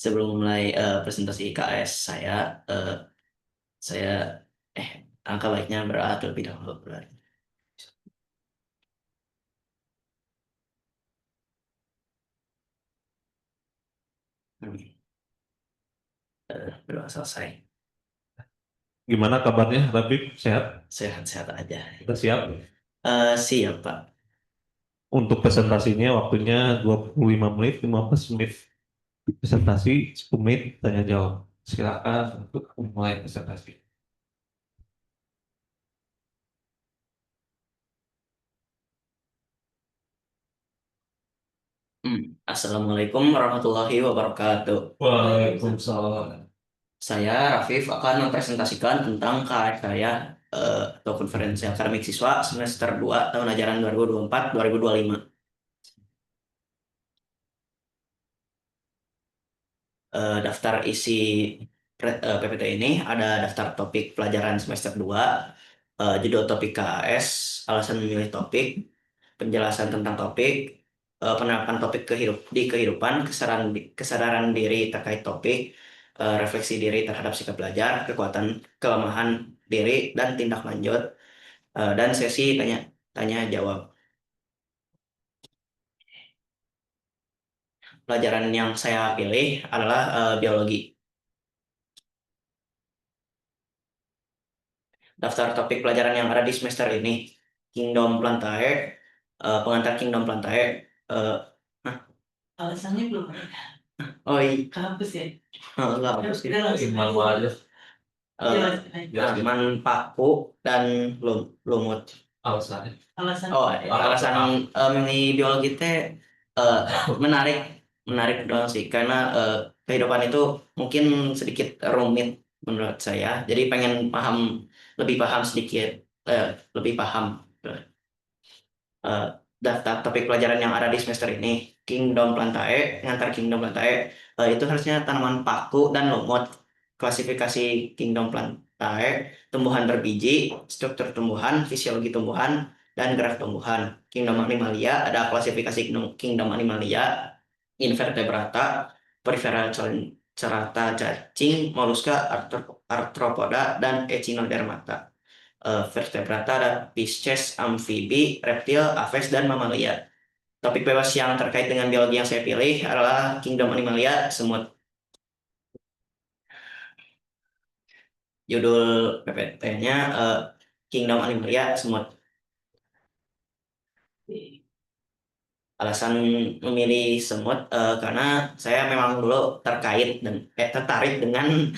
Sebelum mulai presentasi IKS eh, saya angka baiknya berdoa terlebih dahulu. Berdoa selesai. Gimana kabarnya, Rabib? Sehat? Sehat-sehat aja. Kita siap. Siap, Pak. Untuk presentasinya waktunya 25 menit, 15 menit. Presentasi 10 menit tanya jawab. Silakan untuk memulai presentasi. Assalamualaikum warahmatullahi wabarakatuh. Waalaikumsalam. Saya Rafif akan mempresentasikan tentang KAF saya atau konferensi akademik siswa semester 2 tahun ajaran 2024-2025. Daftar isi PPT ini ada daftar topik pelajaran semester 2, judul topik KAS, alasan memilih topik, penjelasan tentang topik, penerapan topik di kehidupan, kesadaran diri terkait topik, refleksi diri terhadap sikap belajar, kekuatan kelemahan diri, dan tindak lanjut, dan sesi tanya tanya jawab. Pelajaran yang saya pilih adalah biologi. Daftar topik pelajaran yang ada di semester ini: Kingdom Plantae, pengantar Kingdom Plantae. eh, hah? Alasannya belum ada. Oh iya, kampus ya? Enggak, kampus kita langsung Manual aja. Taman Paku dan Lumut. Alasannya. Oh, alasan memilih biologi teh eh, menarik, menarik doang sih, karena kehidupan itu mungkin sedikit rumit menurut saya. Jadi pengen lebih paham sedikit, lebih paham. eh, Daftar topik pelajaran yang ada di semester ini: Kingdom Plantae, ngantar Kingdom Plantae, itu harusnya tanaman paku dan lumut. Klasifikasi Kingdom Plantae: tumbuhan berbiji, struktur tumbuhan, fisiologi tumbuhan, dan gerak tumbuhan. Kingdom Animalia, ada klasifikasi Kingdom Animalia: invertebrata, porifera cerata, cacing, moluska, arthropoda, dan echinodermata. Vertebrata ada Pisces, amfibi, reptil, aves, dan mamalia. Topik bebas yang terkait dengan biologi yang saya pilih adalah Kingdom Animalia, semut. Judul PPT-nya Kingdom Animalia, semut. Alasan memilih semut karena saya memang dulu tertarik dengan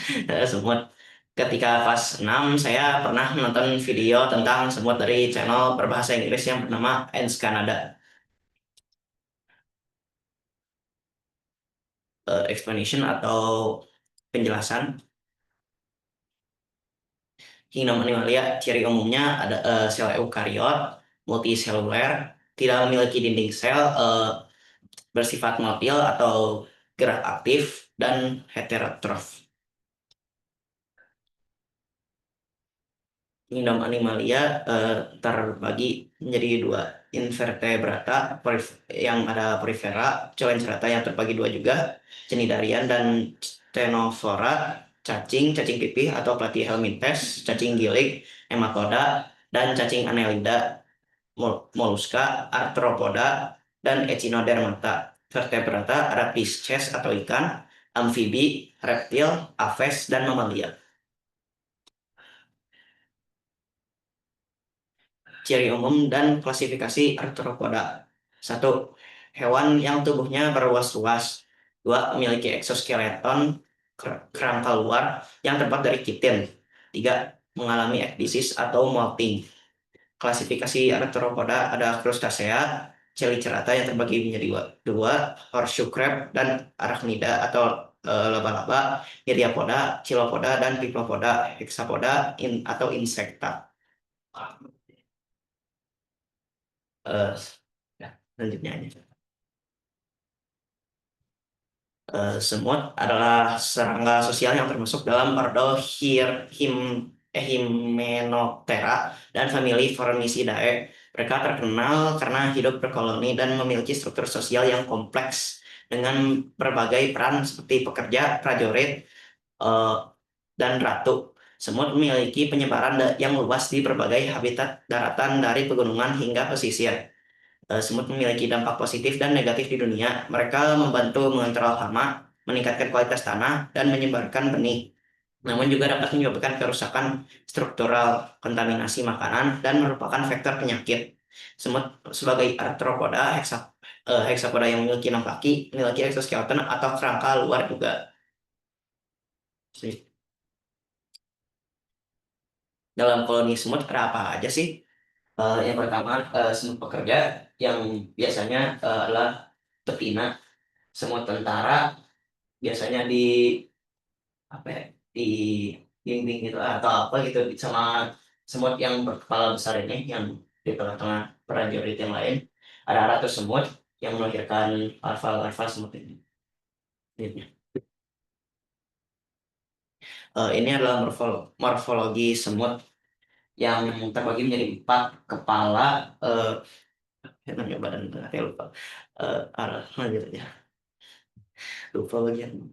semut. Ketika kelas 6 saya pernah menonton video tentang semut dari channel berbahasa Inggris yang bernama Ants Canada. Explanation atau penjelasan. Kingdom Animalia ciri umumnya ada sel eukariot, multiseluler, tidak memiliki dinding sel, bersifat motil atau gerak aktif, dan heterotrof. Kingdom Animalia terbagi menjadi dua: invertebrata yang ada porifera, coelencerata yang terbagi dua juga, cnidarian, dan ctenophora, cacing pipih atau platyhelminthes, cacing gilik, hematoda, dan cacing annelida, moluska, arthropoda, dan echinodermata. Vertebrata ada Pisces atau ikan, amfibi, reptil, aves, dan mamalia. Ciri umum dan klasifikasi arthropoda. 1. Hewan yang tubuhnya berluas-luas. 2. Memiliki eksoskeleton kerangka luar yang terbuat dari kitin. 3. Mengalami ekdisis atau molting. Klasifikasi arthropoda ada crustacea, chelicerata yang terbagi menjadi dua, horseshoe crab, dan arachnida atau laba-laba, myriapoda, chilopoda, dan piplopoda, hexapoda, atau insekta. Eh, ya, Selanjutnya aja. Semut adalah serangga sosial yang termasuk dalam ordo Hymenoptera dan famili Formicidae. Mereka terkenal karena hidup berkoloni dan memiliki struktur sosial yang kompleks dengan berbagai peran seperti pekerja, prajurit, eh, dan ratu. Semut memiliki penyebaran yang luas di berbagai habitat daratan dari pegunungan hingga pesisir. Semut memiliki dampak positif dan negatif di dunia. Mereka membantu mengontrol hama, meningkatkan kualitas tanah, dan menyebarkan benih. Namun juga dapat menyebabkan kerusakan struktural, kontaminasi makanan, dan merupakan vektor penyakit. Semut sebagai arthropoda, hexapoda yang memiliki 6 kaki, memiliki exoskeleton atau kerangka luar juga. Dalam koloni semut ada apa aja sih? Yang pertama, semut pekerja yang biasanya adalah betina. Semut tentara biasanya di apa ya, di dinding gitu atau apa gitu sama semut yang berkepala besar ini yang di tengah-tengah prajurit yang lain. Ada ratu semut yang melahirkan larva-larva semut ini. Ini adalah morfologi semut yang terbagi menjadi 4 kepala, namanya badan tengah, saya lupa. Arah gitu ya, lupa bagian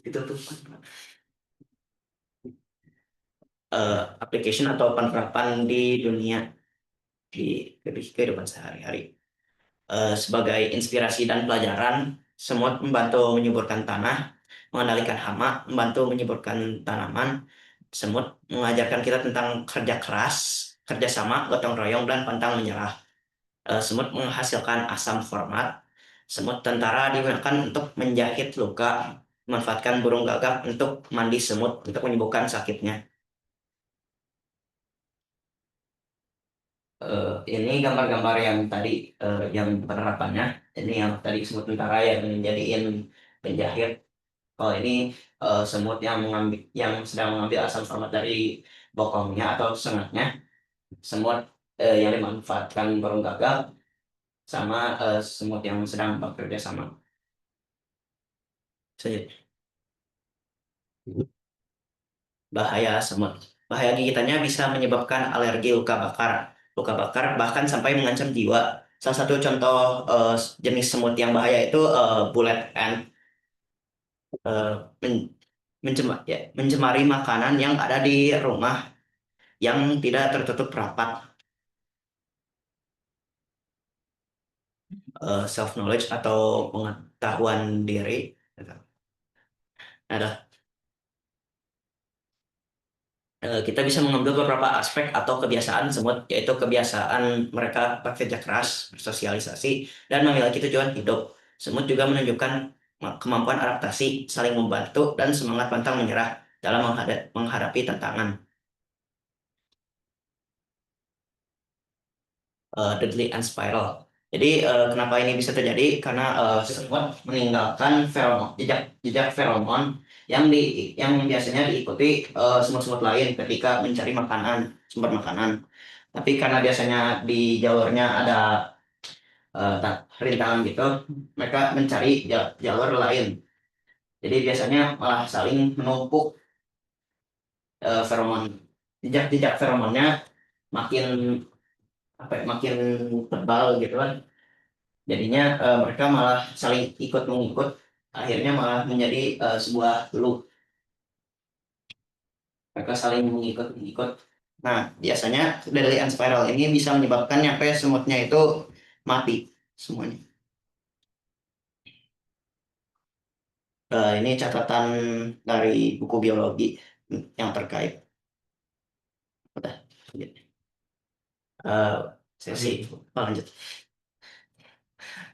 itu tuh. Application atau penerapan di dunia di kehidupan sehari-hari. Sebagai inspirasi dan pelajaran, semut membantu menyuburkan tanah, mengendalikan hama, membantu menyuburkan tanaman. Semut mengajarkan kita tentang kerja keras, kerjasama, gotong royong, dan pantang menyerah. Semut menghasilkan asam format. Semut tentara digunakan untuk menjahit luka, memanfaatkan burung gagak untuk mandi semut untuk menyembuhkan sakitnya. Ini gambar-gambar yang tadi, yang penerapannya. Ini yang tadi semut tentara yang menjadiin penjahit. Kalau ini semut yang sedang mengambil asam format dari bokongnya atau sengatnya. Semut yang dimanfaatkan burung gagak sama semut yang sedang bekerja sama. Saja. Bahaya semut. Bahaya gigitannya bisa menyebabkan alergi luka bakar. Luka bakar bahkan sampai mengancam jiwa. Salah satu contoh jenis semut yang bahaya itu bullet ant, eh, men- mencemari makanan yang ada di rumah yang tidak tertutup rapat. Self knowledge atau pengetahuan diri. Ada kita bisa mengambil beberapa aspek atau kebiasaan semut, yaitu kebiasaan mereka bekerja keras, bersosialisasi, dan memiliki tujuan hidup. Semut juga menunjukkan kemampuan adaptasi, saling membantu, dan semangat pantang menyerah dalam menghadapi tantangan. Deadly and Spiral. Jadi kenapa ini bisa terjadi? Karena semut meninggalkan jejak feromon yang biasanya diikuti semut-semut lain ketika mencari sumber makanan. Tapi karena biasanya di jalurnya ada rintangan gitu, mereka mencari jalur lain. Jadi biasanya malah saling menumpuk feromon. Jejak feromonnya makin makin tebal gitu kan. Jadinya mereka malah saling ikut mengikut, akhirnya malah menjadi sebuah loop. Mereka saling mengikut mengikut. Nah, biasanya dari spiral ini bisa menyebabkan nyampe semutnya itu mati semuanya. Ini catatan dari buku biologi yang terkait. Udah. Eh, Sesi lanjut.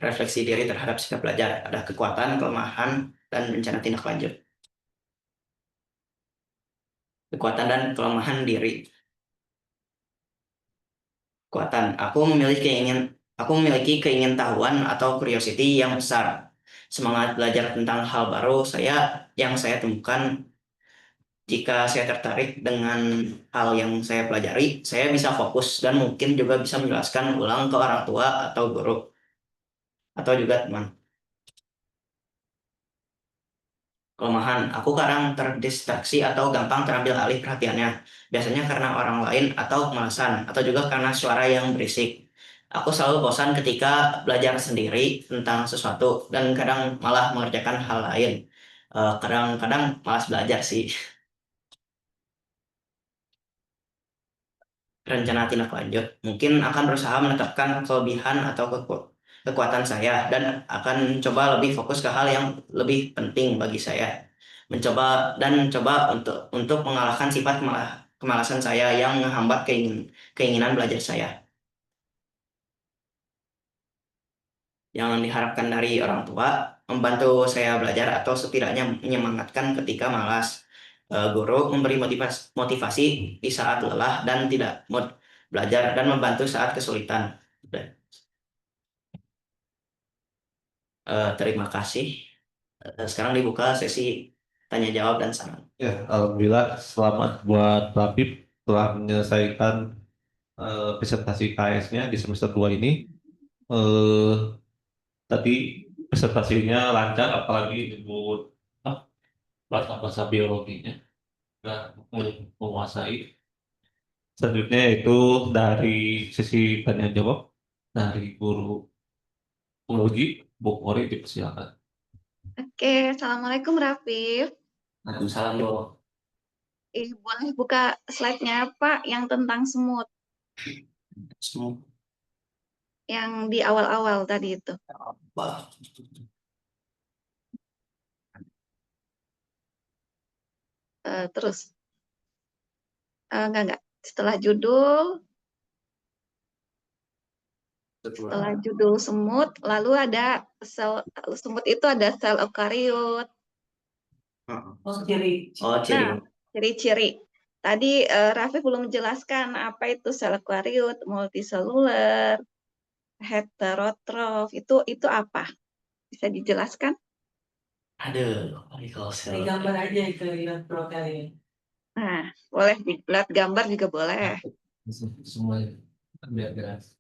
Refleksi diri terhadap sikap belajar. Ada kekuatan, kelemahan, dan rencana tindak lanjut. Kekuatan dan kelemahan diri. Kekuatan. Aku memiliki keingintahuan atau curiosity yang besar. Semangat belajar tentang hal baru yang saya temukan. Jika saya tertarik dengan hal yang saya pelajari, saya bisa fokus dan mungkin juga bisa menjelaskan ulang ke orang tua atau guru atau juga teman. Kelemahan, aku kadang terdistraksi atau gampang terambil alih perhatiannya. Biasanya karena orang lain atau kemalasan, atau juga karena suara yang berisik. Aku selalu bosan ketika belajar sendiri tentang sesuatu dan kadang malah mengerjakan hal lain. Kadang-kadang malas belajar sih. Rencana tindak lanjut mungkin akan berusaha menetapkan kelebihan atau kekuatan saya dan akan coba lebih fokus ke hal yang lebih penting bagi saya. Coba untuk mengalahkan sifat kemalasan saya yang menghambat keinginan belajar saya. Yang diharapkan dari orang tua membantu saya belajar atau setidaknya menyemangatkan ketika malas. Guru memberi motivasi di saat lelah dan tidak mood belajar dan membantu saat kesulitan. Udah. Terima kasih. Sekarang dibuka sesi tanya jawab dan saran. Ya, alhamdulillah selamat buat Rapip telah menyelesaikan presentasi KS-nya di semester 2 ini. Eh, Tadi presentasinya lancar, apalagi disebut bahasa biologinya nggak menguasai. Selanjutnya itu dari sisi tanya jawab dari guru biologi, Bu Ori dipersilakan. Oke, Assalamualaikum Rafif. Waalaikumsalam, Bu. Boleh buka slide-nya Pak yang tentang semut Semua. yang di awal-awal tadi itu. Wah, Terus, enggak. Setelah judul semut, lalu ada sel semut itu ada sel eukariot. Oh, ciri. Nah, ciri-ciri. Tadi Rafif belum menjelaskan apa itu sel eukariot, multiseluler, heterotrof. Itu apa? Bisa dijelaskan? Aduh, kalau Di gambar aja itu lihat prokaryote. Nah, boleh dilihat gambar juga boleh. Semuanya biar jelas.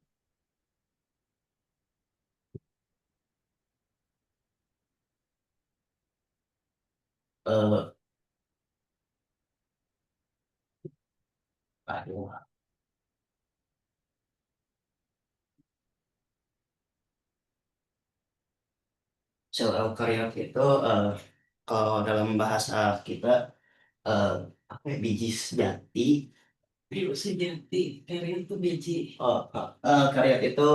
eh, aduh. Sel eukariot itu kalau dalam bahasa kita eh, apa ya, biji sejati. Virus sejati, karya itu biji. Kariot itu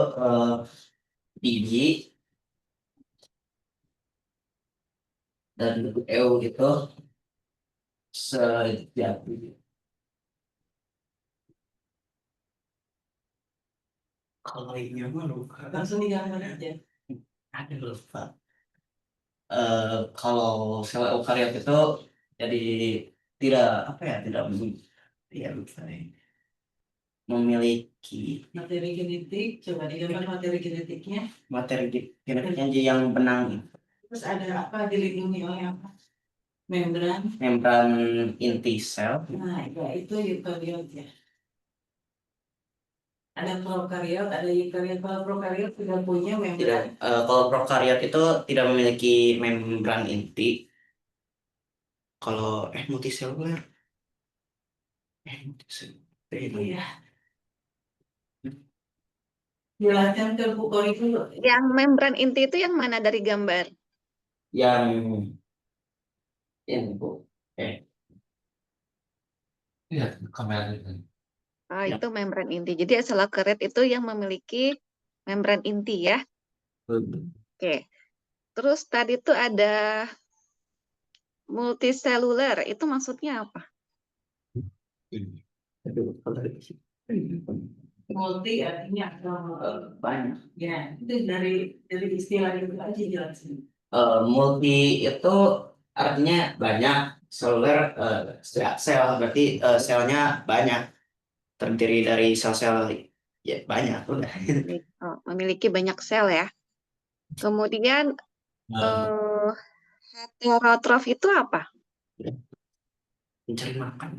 biji dan eu itu sejati. Kalau ini mah lupa. Langsung digambar aja. Ada lupa. Kalau sel eukariot itu jadi tidak apa ya tidak ya lupa ya. Memiliki Materi genetik, coba digambar materi genetiknya. materi genetiknya yang benang, Terus ada apa dilindungi oleh apa? Membran. membran inti sel. Nah, ya itu eukariot ya. Ada prokariot, ada eukariot. Kalau prokariot tidak punya Tidak, membran. kalau prokariot itu tidak memiliki membran inti. Kalau multiseluler, multiseluler itu Iya. Jelaskan ke Bu Kori dulu. Yang membran inti itu yang mana dari gambar? yang ini, Bu. Iya, kameranya. Ya. Itu membran inti. Jadi sel eukariot itu yang memiliki membran inti ya. Oke. Terus tadi tuh ada multiseluler. Itu maksudnya apa? Aduh, kalau di sini. Multi artinya Banyak. ya itu dari istilah itu aja jelasin. Multi itu artinya banyak, seluler sel berarti selnya banyak, terdiri dari sel-sel ya banyak udah. Memiliki banyak sel ya. Kemudian eh, heterotrof itu apa? Mencari makan.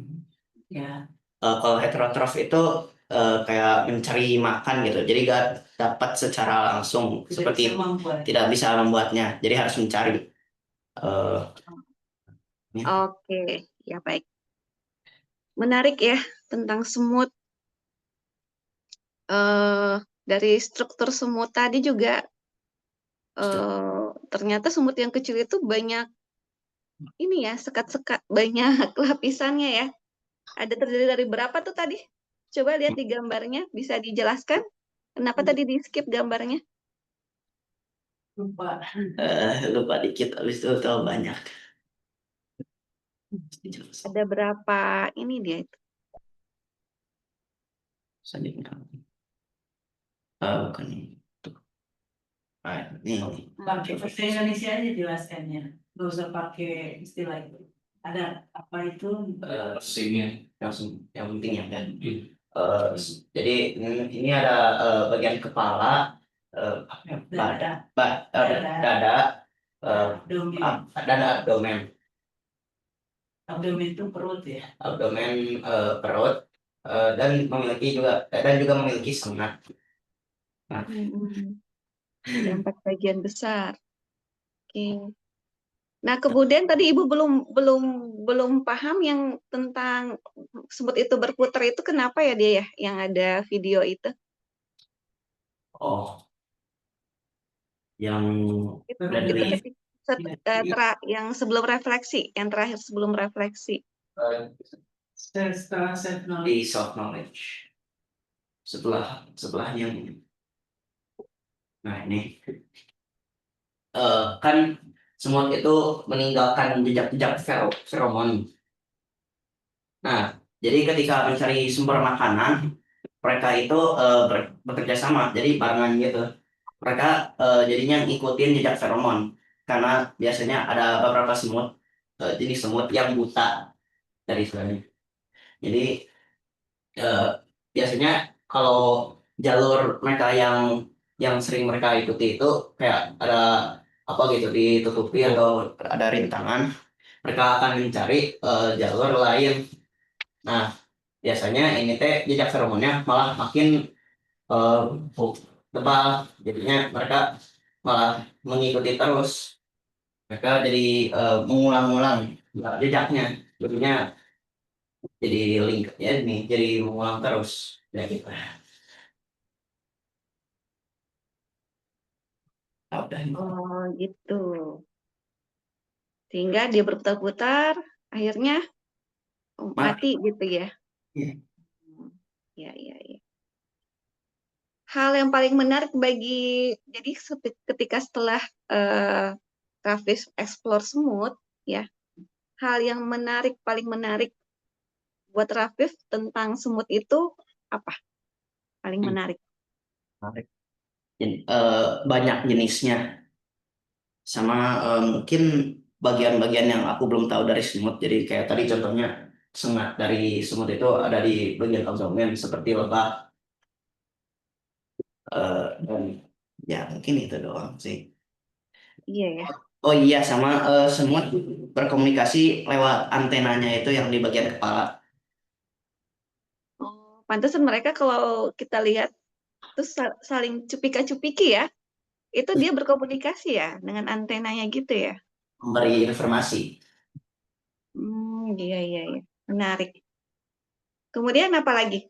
Ya. Kalau heterotrof itu kayak mencari makan gitu, jadi gak dapat secara langsung seperti tidak bisa membuatnya, jadi harus mencari. Eh, ya. Oke, ya baik. Menarik ya tentang semut. dari struktur semut tadi juga ternyata semut yang kecil itu banyak ini ya, sekat-sekat, banyak lapisannya ya. Ada terdiri dari berapa tuh tadi? Coba lihat di gambarnya, bisa dijelaskan? Kenapa tadi di skip gambarnya? Lupa. Lupa dikit, habis itu tahu banyak. Ada berapa ini dia itu? Selanjutnya. Bukan ini. Tuh. Ini. Pakai bahasa Indonesia aja jelaskannya. Gak usah pakai istilah itu. Ada apa itu? Sini yang penting ya kan. Jadi ini ada bagian kepala, apa ya? Dada. Dada, Abdomen. dan abdomen. Abdomen itu perut ya. Abdomen, perut, dan juga memiliki sengat. Nah, Ada 4 bagian besar. Oke. Nah, kemudian tadi Ibu belum paham yang tentang semut itu berputar itu kenapa ya dia ya yang ada video itu? oh, yang Itu dari yang sebelum refleksi, yang terakhir sebelum refleksi. Setelah self knowledge. di self knowledge. Setelahnya ini. Nah ini kan semut itu meninggalkan jejak-jejak feromon. Nah, jadi ketika mencari sumber makanan, mereka itu bekerja sama, jadi barengan gitu. Mereka jadinya ngikutin jejak feromon, karena biasanya ada beberapa semut, jenis semut yang buta dari istilahnya. Jadi eh, biasanya kalau jalur mereka yang sering mereka ikuti itu kayak ada apa gitu ditutupi atau ada rintangan, mereka akan mencari jalur lain. Nah, biasanya ini teh jejak feromonnya malah makin eh, tebal, jadinya mereka malah mengikuti terus. Mereka jadi mengulang-ulang jejaknya, jadinya jadi link ya ini jadi mengulang terus ya gitu. Ah, udah ini. Oh, gitu. Sehingga dia berputar-putar, akhirnya mati gitu ya. Iya. Ya, ya, ya. Hal yang paling menarik jadi ketika setelah Rafis explore semut, ya, hal yang paling menarik buat Rafif tentang semut itu apa? Paling menarik. Menarik. Banyak jenisnya, sama mungkin bagian-bagian yang aku belum tahu dari semut. Jadi kayak tadi contohnya sengat dari semut itu ada di bagian abdomen seperti lebah, dan ya mungkin itu doang sih. Iya ya. Oh iya, sama semut berkomunikasi lewat antenanya itu yang di bagian kepala. Oh, pantesan mereka kalau kita lihat terus saling cupika-cupiki ya. Itu dia berkomunikasi ya dengan antenanya gitu ya. Memberi informasi. Iya, iya, iya. Menarik. Kemudian apa lagi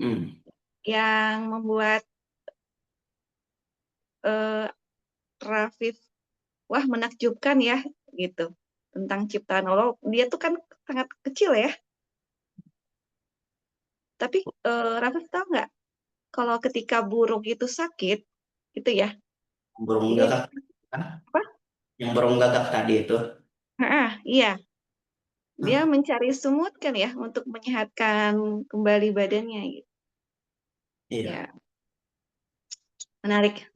Hmm. yang membuat eh, Rafif, wah menakjubkan ya gitu tentang ciptaan Allah. Dia tuh kan sangat kecil ya. Tapi Rafif tahu nggak kalau ketika burung itu sakit, itu ya, Burung dia gagak, apa? yang burung gagak tadi itu. Iya, dia mencari semut kan ya untuk menyehatkan kembali badannya gitu. Iya. Ya, menarik.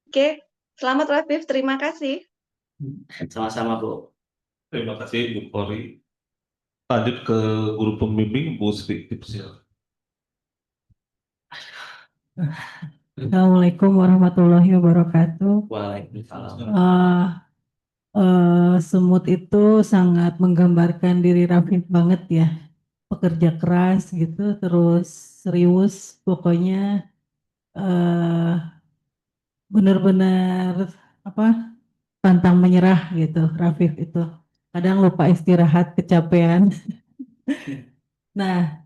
Oke, selamat Rafif, terima kasih. Sama-sama Bu. Terima kasih Bu Polri. Lanjut ke guru pembimbing Bu Sri Tipsil. Assalamualaikum warahmatullahi wabarakatuh. Waalaikumsalam. Semut itu sangat menggambarkan diri Rafif banget ya, pekerja keras gitu, terus serius, pokoknya eh, benar-benar apa pantang menyerah gitu. Rafif itu kadang lupa istirahat, kecapean. Nah,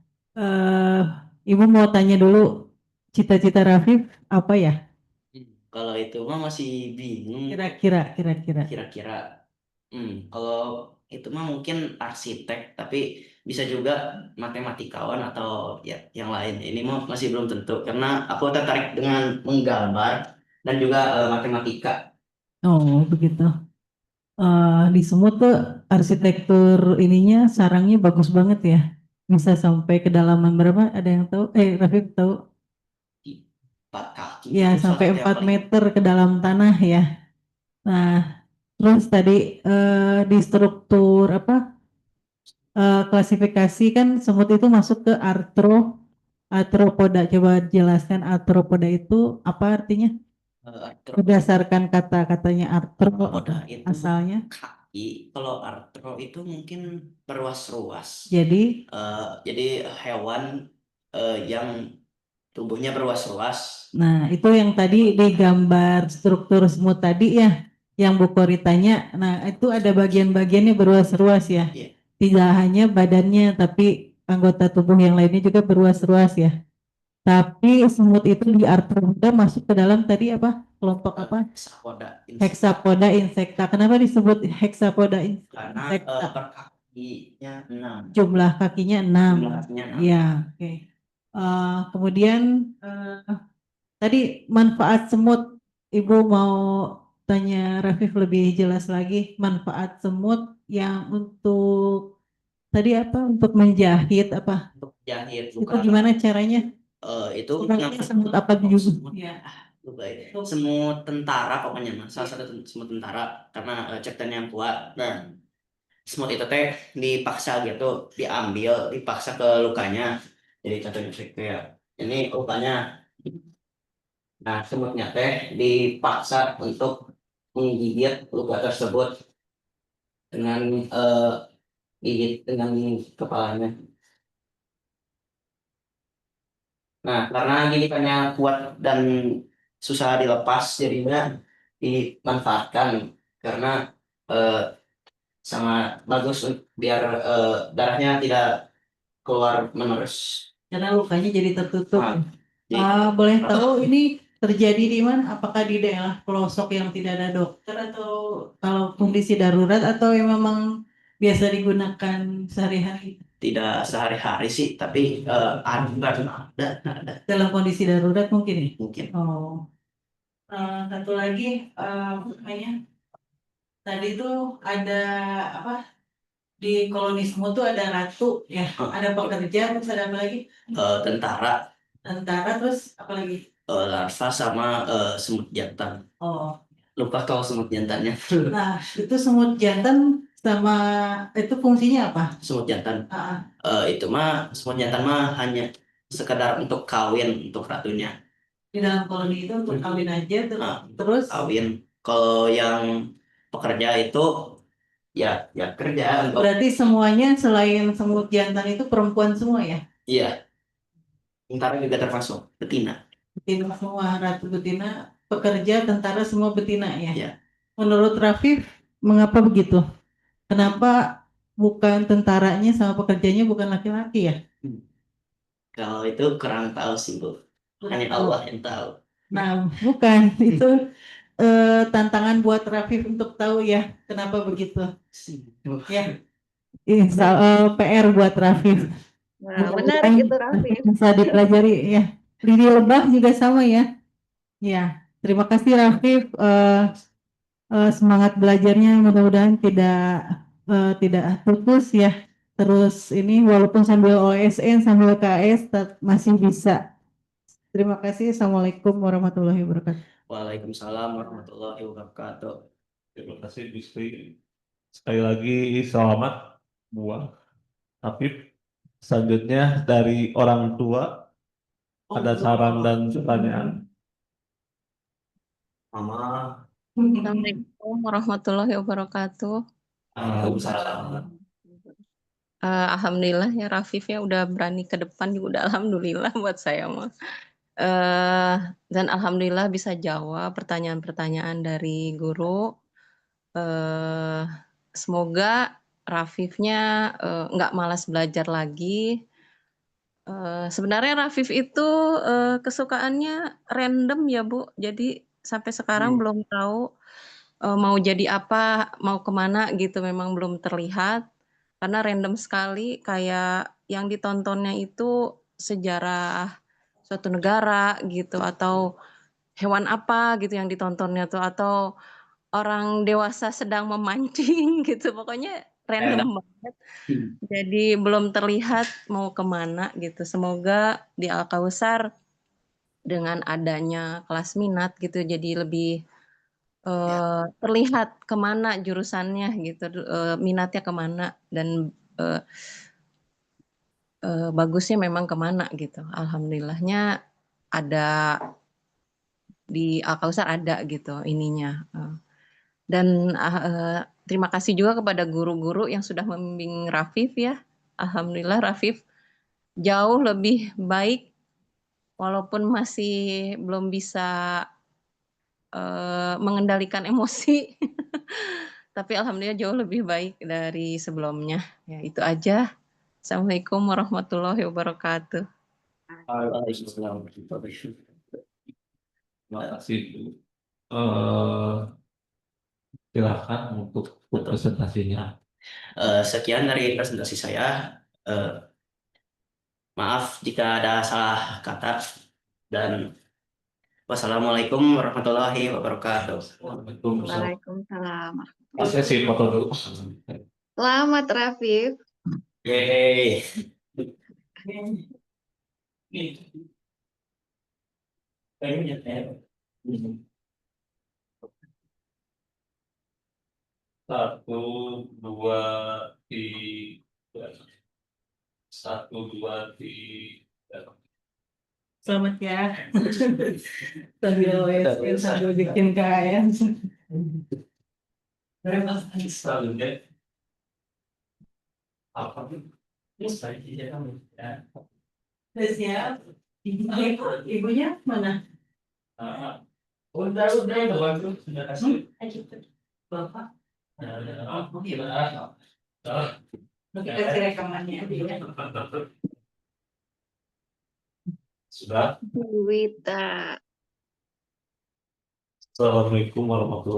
Ibu mau tanya dulu cita-cita Rafif apa ya? Kalau itu mah masih bingung Kira-kira. kira-kira. Kalau itu mah mungkin arsitek, tapi bisa juga matematikawan atau ya yang lain. Ini mah masih belum tentu karena aku tertarik dengan menggambar dan juga matematika. Oh, begitu. Di Sumut tuh arsitektur ininya sarangnya bagus banget ya. Bisa sampai kedalaman berapa? Ada yang tahu? Rafif tahu? Di 4 kaki Ya, itu salah sampai satu yang 4 paling meter ke dalam tanah ya. Nah, terus tadi di struktur apa klasifikasi kan semut itu masuk ke arthropoda. Coba jelaskan arthropoda itu apa artinya? Berdasarkan kata-katanya arthro arthropoda apa itu asalnya. kaki. Kalau arthro itu mungkin berruas-ruas. Jadi, Jadi hewan yang tubuhnya berruas-ruas. nah itu yang tadi di gambar struktur semut tadi ya, yang Bu Kori tanya. Nah, itu ada bagian-bagiannya berruas-ruas ya. Iya. Tidak hanya badannya, tapi anggota tubuh yang lainnya juga berruas-ruas ya. Tapi semut itu di arthropoda masuk ke dalam tadi apa? Kelompok apa? Hexapoda insecta. Hexapoda insecta. Kenapa disebut hexapoda Karena insecta? per kakinya 6. Jumlah kakinya 6. Jumlah kakinya 6. Ya, oke. Kemudian tadi manfaat semut, Ibu mau tanya Rafif lebih jelas lagi manfaat semut yang untuk tadi apa? Untuk menjahit apa? Untuk jahit Itu luka. gimana caranya? Itu Sebenarnya semut apa Oh, juga? semut. Ya. Baik. Semut tentara pokoknya mas. Salah satu semut tentara karena ciptaan yang kuat. Nah, semut itu teh dipaksa gitu, diambil, dipaksa ke lukanya. Jadi contohnya kayak ini lukanya. Nah, semutnya teh dipaksa untuk menggigit luka tersebut dengan gigit dengan kepalanya. Nah, karena gigitannya kuat dan susah dilepas, jadinya dimanfaatkan karena eh, sangat bagus biar darahnya tidak keluar menerus. Karena lukanya jadi tertutup. Nah, jadi Boleh tahu ini terjadi di mana? Apakah di daerah pelosok yang tidak ada dokter atau kalau kondisi darurat atau yang memang biasa digunakan sehari-hari? tidak sehari-hari sih, tapi ada Dalam kondisi darurat mungkin ya? mungkin. Oh. Satu lagi, makanya tadi tuh ada apa? Di koloni semut tuh ada ratu ya, ada pekerja, terus ada apa lagi? Tentara, Terus apa lagi? larva sama semut jantan. Oh. Lupa kalau semut jantannya. Nah, itu semut jantan sama itu fungsinya apa? Semut jantan. Ah, Itu mah semut jantan mah hanya sekedar untuk kawin untuk ratunya. di dalam koloni itu untuk kawin aja terus Kawin. Kalau yang pekerja itu ya kerja untuk. berarti semuanya selain semut jantan itu perempuan semua ya? Iya, tentara juga termasuk betina. Betina semua, ratu betina, pekerja, tentara semua betina ya? Iya. Menurut Rafif, mengapa begitu? Kenapa bukan tentaranya sama pekerjanya bukan laki-laki ya? Kalau itu kurang tahu sih Bu. Hanya Allah yang tahu. Nah, bukan itu tantangan buat Rafif untuk tahu ya kenapa begitu. Ya, PR buat Rafif. Nah, menarik itu Rafif. Bisa dipelajari ya. Lidi Lebah juga sama ya. Ya, terima kasih Rafif. Semangat belajarnya mudah-mudahan tidak putus ya. Terus ini walaupun sambil OSN sambil KS masih bisa. Terima kasih. Assalamualaikum warahmatullahi wabarakatuh. Waalaikumsalam warahmatullahi wabarakatuh. Terima kasih Gusti. Sekali lagi selamat buat Habib. Selanjutnya dari orang tua ada saran dan pertanyaan. Mama. Assalamualaikum warahmatullahi wabarakatuh. Waalaikumsalam. Alhamdulillah ya Rafif ya udah berani ke depan juga udah alhamdulillah buat saya mah. Dan alhamdulillah bisa jawab pertanyaan-pertanyaan dari guru. Semoga Rafifnya nggak malas belajar lagi. Sebenarnya Rafif itu kesukaannya random ya Bu. Jadi sampai sekarang belum tahu mau jadi apa, mau kemana gitu. Memang belum terlihat karena random sekali. Kayak yang ditontonnya itu sejarah suatu negara gitu, atau hewan apa gitu yang ditontonnya tuh, atau orang dewasa sedang memancing gitu. Pokoknya random banget. Jadi belum terlihat mau kemana gitu. Semoga di Al-Kausar dengan adanya kelas minat gitu jadi lebih terlihat kemana jurusannya gitu, minatnya kemana, dan bagusnya memang kemana gitu. Alhamdulillahnya ada di Al-Kausar ada gitu ininya. Dan terima kasih juga kepada guru-guru yang sudah membimbing Rafif ya. Alhamdulillah Rafif jauh lebih baik walaupun masih belum bisa mengendalikan emosi. Tapi alhamdulillah jauh lebih baik dari sebelumnya. Ya, itu aja. Assalamualaikum warahmatullahi wabarakatuh. Waalaikumsalam. Terima kasih. Silakan untuk presentasinya. Sekian dari presentasi saya. Maaf jika ada salah kata, dan wassalamualaikum warahmatullahi wabarakatuh. Waalaikumsalam. Waalaikumsalam. Saya sih foto dulu. Selamat Rafif. Yeay. Satu, dua, tiga. Satu, dua, tiga. Selamat ya. Sambil OSN sambil bikin KN. Selanjutnya apa? Saya kamu ya. Udah siap? Ibunya mana? Udah bagus, sudah kasih. Bapak. Oh, gimana? Kita kasih rekamannya dia. Sudah. Bu Wita. Assalamualaikum warahmatullahi wabarakatuh.